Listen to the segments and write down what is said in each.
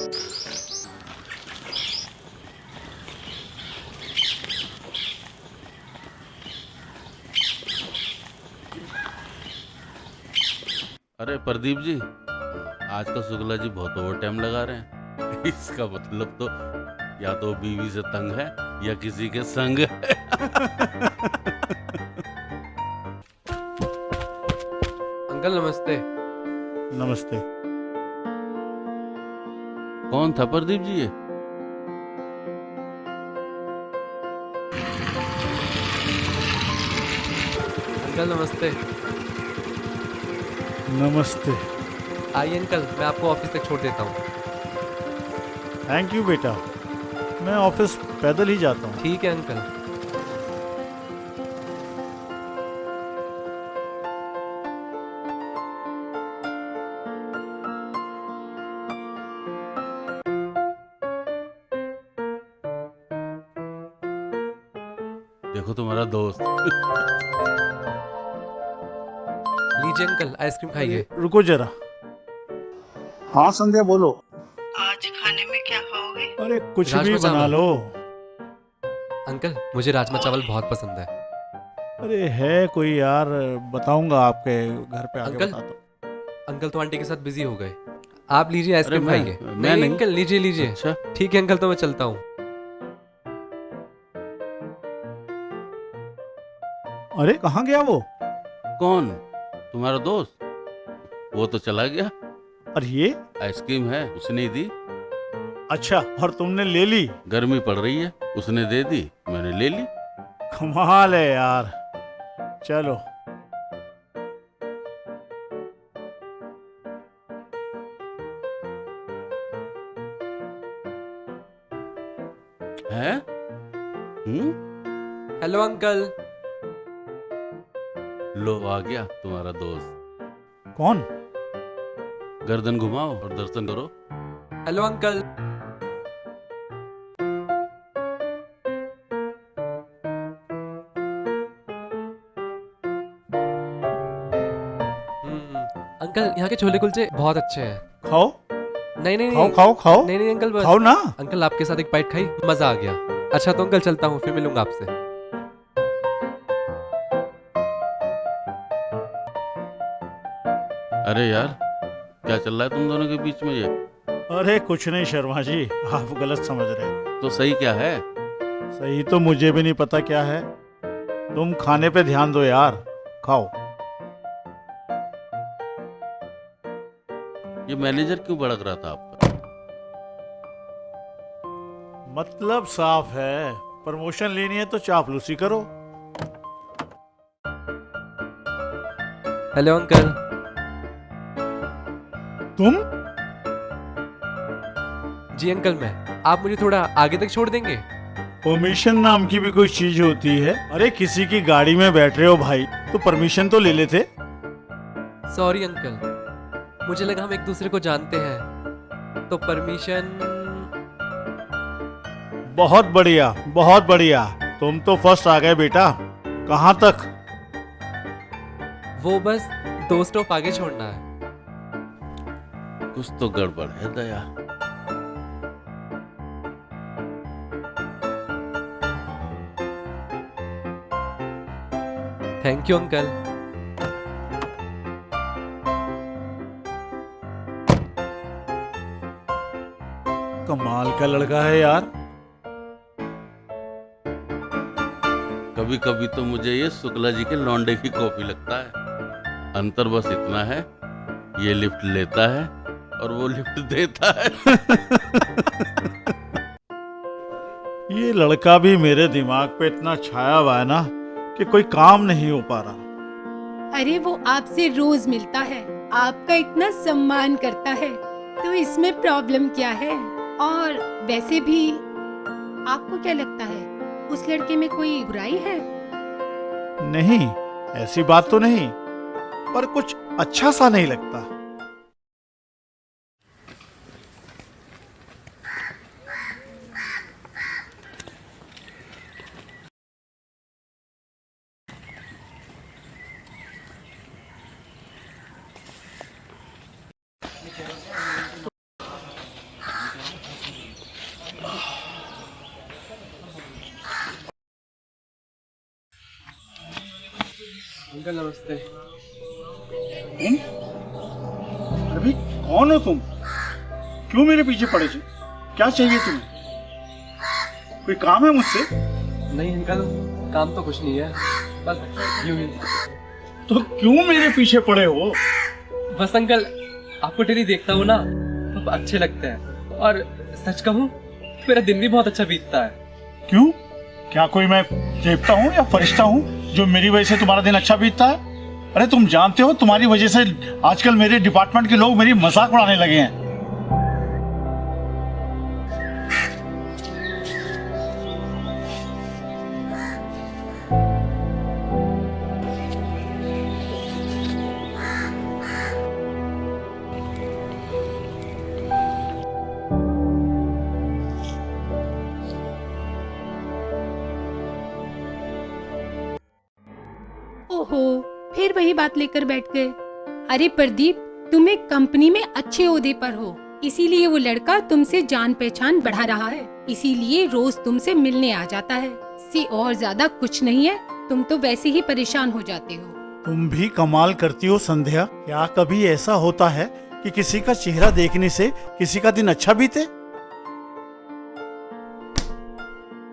अरे प्रदीप जी, आजकल शुक्ला जी बहुत ओवर टाइम लगा रहे हैं। इसका मतलब तो या तो बीवी से तंग है या किसी के संग है। अंकल नमस्ते। नमस्ते। कौन था प्रदीप जी ये? अंकल नमस्ते। नमस्ते। आइए अंकल, मैं आपको ऑफिस तक छोड़ देता हूँ। थैंक यू बेटा, मैं ऑफिस पैदल ही जाता हूँ। ठीक है अंकल। देखो तुम्हारा दोस्त। लीजिए अंकल, आइसक्रीम खाइए। रुको जरा। हाँ संध्या बोलो। आज खाने में क्या खाओगे? अरे कुछ राजमा भी बना चावल। लो। अंकल मुझे राजमा चावल बहुत पसंद है। अरे है कोई यार, बताऊंगा आपके घर पे आके अंकल? बताता हूँ। अंकल तो आंटी के साथ बिजी हो गए। आप लीजिए आइसक्रीम मैं- खाइए। मैं नहीं। अंकल लीजिए लीजिए। अच्छा, ठीक है अंकल, तो मैं चलता हूँ। अरे कहाँ गया वो? कौन? तुम्हारा दोस्त? वो तो चला गया। और ये? आइसक्रीम है, उसने ही दी। अच्छा, और तुमने ले ली? गर्मी पड़ रही है, उसने दे दी, मैंने ले ली। कमाल है यार। चलो। है? Hello uncle. लो आ गया तुम्हारा दोस्त। कौन? गर्दन घुमाओ और दर्शन करो। Hello uncle. अंकल यहाँ के छोले कुलचे बहुत अच्छे हैं। खाओ नहीं नहीं खाओ नहीं। खाओ खाओ। नहीं नहीं अंकल, बस खाओ ना। अंकल आपके साथ एक बाइट खाई, मजा आ गया। अच्छा तो अंकल चलता हूँ, फिर मिलूंगा आपसे। अरे यार, क्या चल रहा है तुम दोनों के बीच में ये? अरे कुछ नहीं शर्मा जी, आप गलत समझ रहे हैं। तो सही क्या है? सही तो मुझे भी नहीं पता क्या है। तुम खाने पे ध्यान दो यार, खाओ। ये मैनेजर क्यों भड़क रहा था आपका? मतलब साफ है, प्रमोशन लेनी है तो चापलूसी करो। Hello uncle. तुम? जी अंकल, मैं। आप मुझे थोड़ा आगे तक छोड़ देंगे? परमिशन नाम की भी कोई चीज होती है? अरे किसी की गाड़ी में बैठ रहे हो भाई, तो परमिशन तो ले लेते। सॉरी अंकल, मुझे लगा हम एक दूसरे को जानते हैं, तो परमिशन। बहुत बढ़िया बहुत बढ़िया, तुम तो फर्स्ट आ गए बेटा। कहाँ तक? वो बस 2 स्टॉप आगे छोड़ना है। कुछ तो गड़बड़ है दया। Thank you uncle. कमाल का लड़का है यार। कभी कभी तो मुझे ये शुक्ला जी के लौंडे की कॉपी लगता है। अंतर बस इतना है, ये लिफ्ट लेता है और वो लिफ्ट देता है। ये लड़का भी मेरे दिमाग पे इतना छाया हुआ है ना कि कोई काम नहीं हो पा रहा। अरे वो आपसे रोज मिलता है, आपका इतना सम्मान करता है, तो इसमें प्रॉब्लम क्या है? और वैसे भी आपको क्या लगता है, उस लड़के में कोई बुराई है? नहीं, ऐसी बात तो नहीं, पर कुछ अच्छा सा नहीं लगता। अंकल नमस्ते। तुम? अरे भाई कौन हो तुम? क्यों मेरे पीछे पड़े थे? क्या चाहिए तुम्हें? कोई काम है मुझसे? नहीं अंकल, काम तो कुछ नहीं है, बस यूं ही। तो क्यों मेरे पीछे पड़े हो? बस अंकल, आपको डेली देखता हूँ ना, तो अच्छे लगते हैं, और सच कहूँ तो मेरा दिन भी बहुत अच्छा बीतता है। क्यों? क्या कोई मैं देवता हूँ या फरिश्ता हूँ जो मेरी वजह से तुम्हारा दिन अच्छा बीतता है? अरे तुम जानते हो तुम्हारी वजह से आजकल मेरे डिपार्टमेंट के लोग मेरी मजाक उड़ाने लगे हैं। ओहो, फिर वही बात लेकर बैठ गए। अरे प्रदीप, तुम एक कंपनी में अच्छे ओहदे पर हो, इसीलिए वो लड़का तुमसे जान पहचान बढ़ा रहा है, इसीलिए रोज तुमसे मिलने आ जाता है। सी और ज्यादा कुछ नहीं है, तुम तो वैसे ही परेशान हो जाते हो। तुम भी कमाल करती हो संध्या। क्या कभी ऐसा होता है कि किसी का चेहरा देखने से किसी का दिन अच्छा बीते?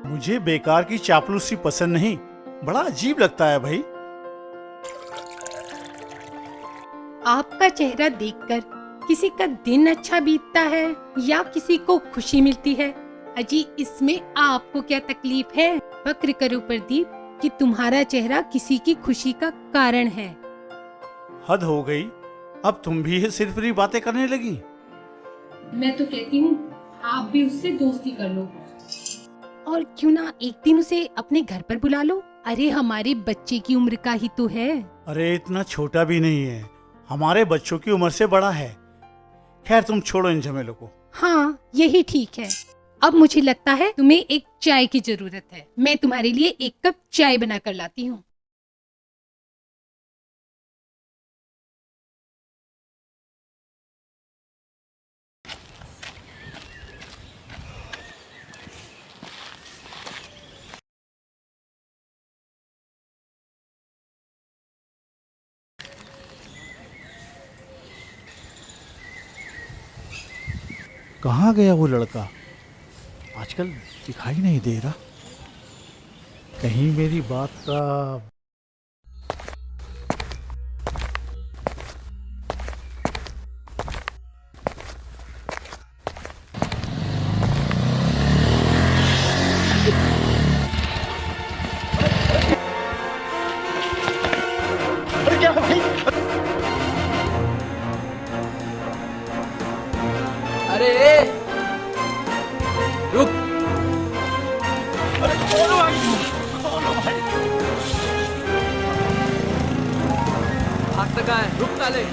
मुझे बेकार की चापलूसी पसंद नहीं, बड़ा अजीब लगता है भाई। आपका चेहरा देखकर किसी का दिन अच्छा बीतता है या किसी को खुशी मिलती है, अजी इसमें आपको क्या तकलीफ है? फक्र करो प्रदीप कि तुम्हारा चेहरा किसी की खुशी का कारण है। हद हो गई, अब तुम भी सिर्फ बातें करने लगी। मैं तो कहती हूँ आप भी उससे दोस्ती कर लो, और क्यों ना एक दिन उसे अपने घर पर बुला लो। अरे हमारे बच्चे की उम्र का ही तो है। अरे इतना छोटा भी नहीं है, हमारे बच्चों की उम्र से बड़ा है। खैर तुम छोड़ो इन झमेलों को। हाँ यही ठीक है। अब मुझे लगता है तुम्हें एक चाय की जरूरत है, मैं तुम्हारे लिए एक कप चाय बना कर लाती हूँ। कहाँ गया वो लड़का? आजकल दिखाई नहीं दे रहा। कहीं मेरी बात का अरे क्या भाई? अरे रुक, अरे कौन हो भाई? कौन हो भाई? भाग तक है, रुक साले।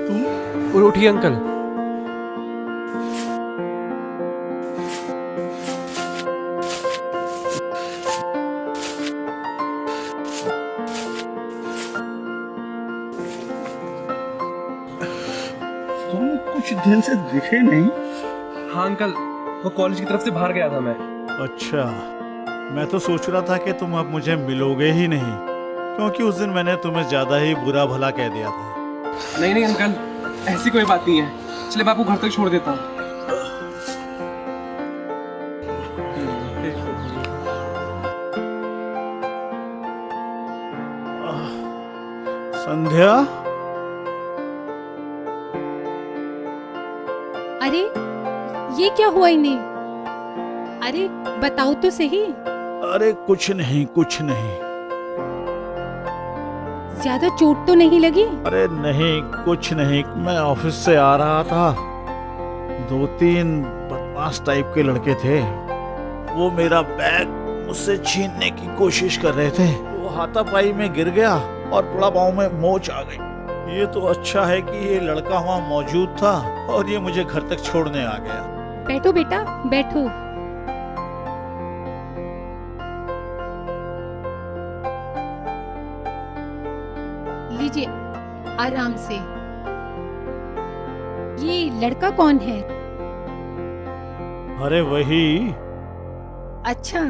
तुम? उठिए अंकल। तुम कुछ दिन से दिखे नहीं। हाँ अंकल, वो कॉलेज की तरफ से बाहर गया था मैं। अच्छा, मैं तो सोच रहा था कि तुम अब मुझे मिलोगे ही नहीं, क्योंकि उस दिन मैंने तुम्हें ज्यादा ही बुरा भला कह दिया था। नहीं नहीं अंकल, ऐसी कोई बात नहीं है। चलिए मैं आपको घर तक छोड़ देता हूँ। संध्या, अरे ये क्या हुआ इन्हें? अरे बताओ तो सही। अरे कुछ नहीं कुछ नहीं। ज्यादा चोट तो नहीं लगी? अरे नहीं कुछ नहीं, मैं ऑफिस से आ रहा था, 2-3 बदमाश टाइप के लड़के थे, वो मेरा बैग मुझसे छीनने की कोशिश कर रहे थे, वो हाथापाई में गिर गया और थोड़ा पाँव में मोच आ गई। ये तो अच्छा है कि ये लड़का वहाँ मौजूद था और ये मुझे घर तक छोड़ने आ गया। बैठो बेटा बैठो। लीजिए आराम से। ये लड़का कौन है? अरे वही। अच्छा,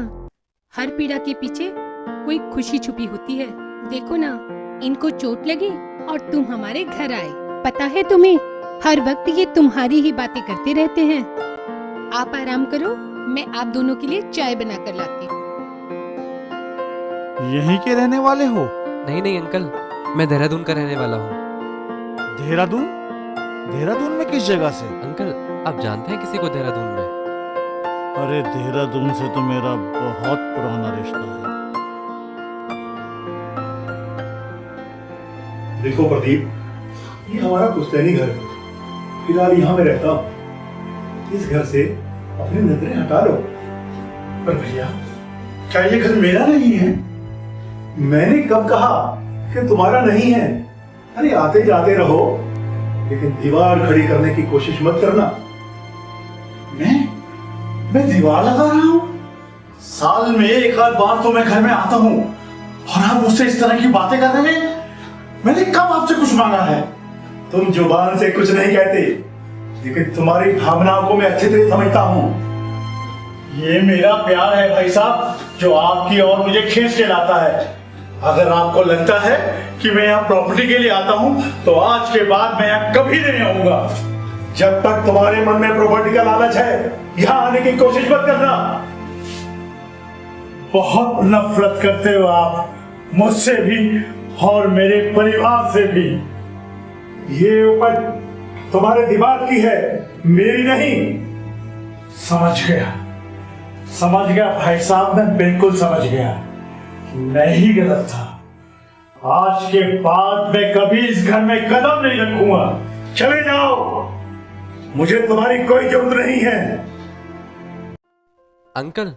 हर पीड़ा के पीछे कोई खुशी छुपी होती है। देखो ना, इनको चोट लगी और तुम हमारे घर आए। पता है तुम्हें, हर वक्त ये तुम्हारी ही बातें करते रहते हैं। आप आराम करो, मैं आप दोनों के लिए चाय बना कर लाती हूँ। यहीं के रहने वाले हो? नहीं नहीं अंकल, मैं देहरादून का रहने वाला हूँ। देहरादून? देहरादून में किस जगह से? अंकल, आप जानते हैं किसी को देहरादून में? अरे देहरादून से तो मेरा बहुत पुराना रिश्ता है। देखो प्रदीप, ये हमारा पुश्तैनी घर है। फिलहाल यहाँ मैं रहता हूँ। इस घर से अपनी नजरें हटा लो। पर भैया, क्या ये घर मेरा नहीं है? मैंने कब कहा कि तुम्हारा नहीं है? अरे आते जाते रहो, लेकिन दीवार खड़ी करने की कोशिश मत करना। मैं दीवार लगा रहा हूँ? साल में एक आध बार तो मैं घर में आता हूँ और आप मुझसे इस तरह की बातें कर रहे हैं। मैंने कब आपसे कुछ मांगा है? तुम जुबान से कुछ नहीं कहते, लेकिन तुम्हारी भावनाओं को मैं अच्छी तरह समझता हूँ। ये मेरा प्यार है भाई साहब, जो आपकी ओर मुझे खींच के लाता है। अगर आपको लगता है कि मैं यहाँ प्रॉपर्टी के लिए आता हूँ, तो आज के बाद मैं यहाँ कभी नहीं आऊंगा। जब तक तुम्हारे मन में प्रॉपर्टी का लालच है, यहाँ आने की कोशिश मत करना। बहुत नफरत करते हो आप मुझसे भी और मेरे परिवार से भी। ये उपज तुम्हारे दिमाग की है, मेरी नहीं। समझ गया भाई साहब, मैं बिल्कुल समझ गया। मैं ही गलत था। आज के बाद मैं कभी इस घर में कदम नहीं रखूंगा। चले जाओ, मुझे तुम्हारी कोई जरूरत नहीं है। अंकल,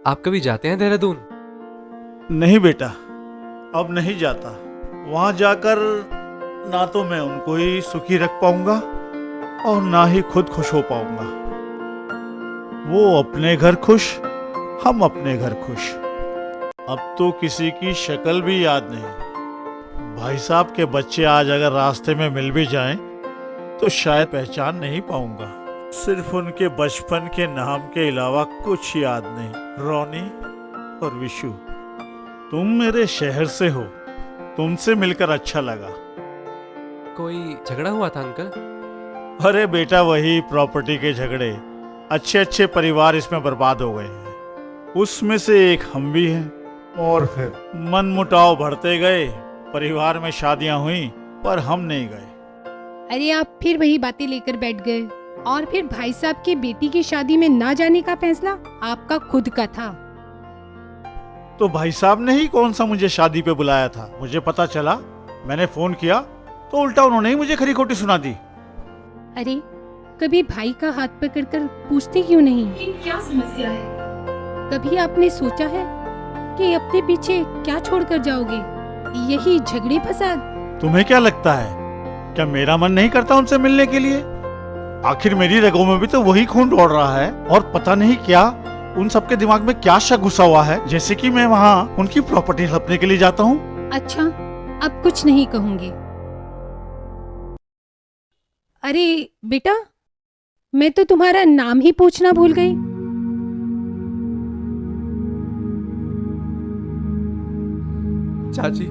आप कभी जाते हैं देहरादून? नहीं बेटा, अब नहीं जाता। वहां जाकर ना तो मैं उनको ही सुखी रख पाऊंगा और ना ही खुद खुश हो पाऊंगा। वो अपने घर खुश, हम अपने घर खुश। अब तो किसी की शक्ल भी याद नहीं। भाई साहब के बच्चे आज अगर रास्ते में मिल भी जाएं, तो शायद पहचान नहीं पाऊंगा। सिर्फ उनके बचपन के नाम के अलावा कुछ याद नहीं। रोनी और विशु, तुम मेरे शहर से हो, तुमसे मिलकर अच्छा लगा। कोई झगड़ा हुआ था अंकल? अरे बेटा, वही प्रॉपर्टी के झगड़े। अच्छे अच्छे परिवार इसमें बर्बाद हो गए हैं, उसमें से एक हम भी हैं। और फिर मनमुटाव बढ़ते गए, परिवार में शादियां हुई पर हम नहीं गए। अरे आप फिर वही बातें लेकर बैठ गए। और फिर भाई साहब की बेटी की शादी में ना जाने का फैसला आपका खुद का था। तो भाई साहब ने ही कौन सा मुझे शादी पे बुलाया था? मुझे पता चला, मैंने फोन किया तो उल्टा उन्होंने ही मुझे खरी खोटी सुना दी। अरे कभी भाई का हाथ पकड़कर पूछते क्यों नहीं कि क्या समस्या है? कभी आपने सोचा है कि अपने पीछे क्या छोड़कर जाओगे? यही झगड़े फसाद? तुम्हें क्या लगता है, क्या मेरा मन नहीं करता उनसे मिलने के लिए? आखिर मेरी रगों में भी तो वही खून दौड़ रहा है। और पता नहीं क्या उन सबके दिमाग में क्या शक घुसा हुआ है, जैसे कि मैं वहाँ उनकी प्रॉपर्टी हड़पने के लिए जाता हूँ। अच्छा, अब कुछ नहीं कहूंगी। अरे बेटा, मैं तो तुम्हारा नाम ही पूछना भूल गई। चाची,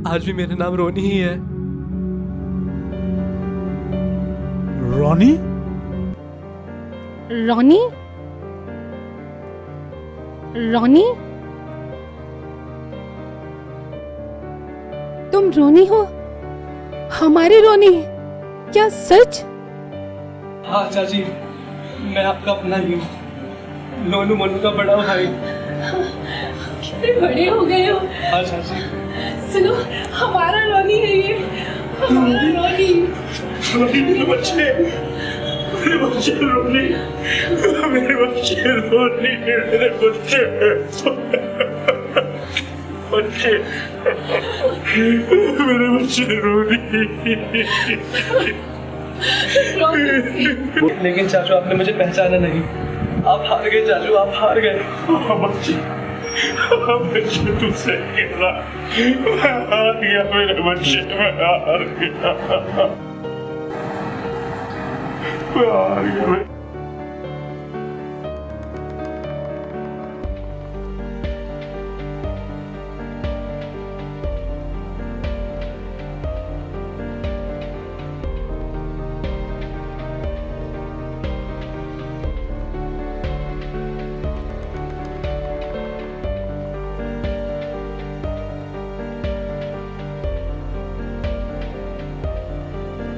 आज भी मेरा नाम रोनी ही है। रोनी? रोनी? रोनी? तुम रोनी हो? हमारी रोनी? क्या सच? हाँ चाची, मैं आपका अपना ही हूँ, लोनू मोनू का बड़ा भाई। कितने बड़े हो गए हो। हाँ चाची। सुनो, हमारा रोनी है ये, हमारा रोनी। रोनी, मेरे बच्चे रोनी, मेरे बच्चे रोनी, मेरे बच्चे मेरे बच्चे रोनी। लेकिन चाचू, आपने मुझे पहचाना नहीं। आप हार गए चाचू, आप हार गए। बच्चे तुझसे गिरा, मैं हार गया मेरे बच्चे, मैं हार गया।